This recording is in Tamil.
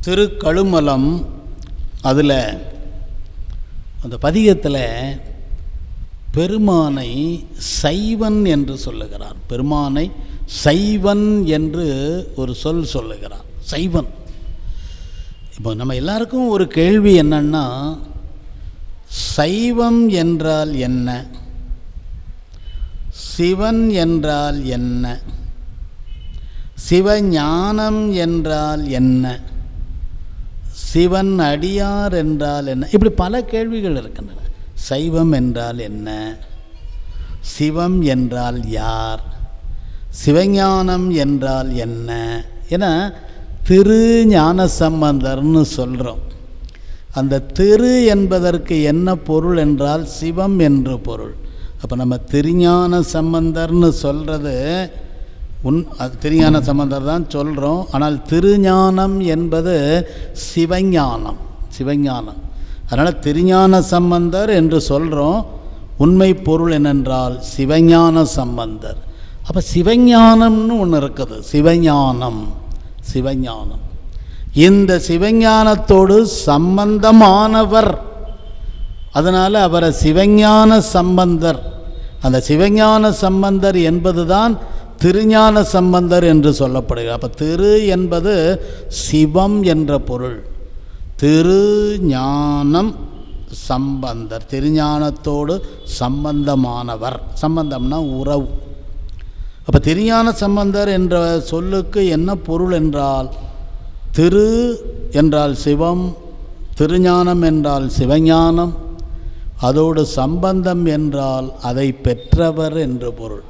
திருக்கழுமலம் அதில் அந்த பதிகத்தில் பெருமானை சைவன் என்று சொல்லுகிறார். பெருமானை சைவன் என்று ஒரு சொல் சொல்லுகிறார். சைவன். இப்போ நம்ம எல்லாருக்கும் ஒரு கேள்வி என்னன்னா, சைவம் என்றால் என்ன, சிவன் என்றால் என்ன, சிவஞானம் என்றால் என்ன, சிவன் அடியார் என்றால் என்ன, இப்படி பல கேள்விகள் இருக்கின்றன. சைவம் என்றால் என்ன, சிவம் என்றால் யார், சிவஞானம் என்றால் என்ன என திரு ஞானசம்பந்தர்னு சொல்கிறோம். அந்த திரு என்பதற்கு என்ன பொருள் என்றால் சிவம் என்று பொருள். அப்போ நம்ம திருஞான சம்பந்தர்னு சொல்கிறது திருஞான சம்பந்தர் தான் சொல்கிறோம். ஆனால் திருஞானம் என்பது சிவஞானம். சிவஞானம். அதனால் திருஞான சம்பந்தர் என்று சொல்கிறோம். உண்மை பொருள் என்னென்றால் சிவஞான சம்பந்தர். அப்போ சிவஞானம்னு ஒன்று இருக்குது. சிவஞானம். சிவஞானம். இந்த சிவஞானத்தோடு சம்பந்தமானவர், அதனால் அவரை சிவஞான சம்பந்தர். அந்த சிவஞான சம்பந்தர் என்பது தான் திருஞான சம்பந்தர் என்று சொல்லப்படுகிறது. அப்போ திரு என்பது சிவம் என்ற பொருள். திருஞானம் சம்பந்தர், திருஞானத்தோடு சம்பந்தமானவர். சம்பந்தம்னா உறவு. அப்போ திருஞான சம்பந்தர் என்ற சொல்லுக்கு என்ன பொருள் என்றால், திரு என்றால் சிவம், திருஞானம் என்றால் சிவஞானம், அதோடு சம்பந்தம் என்றால் அதை பெற்றவர் என்று பொருள்.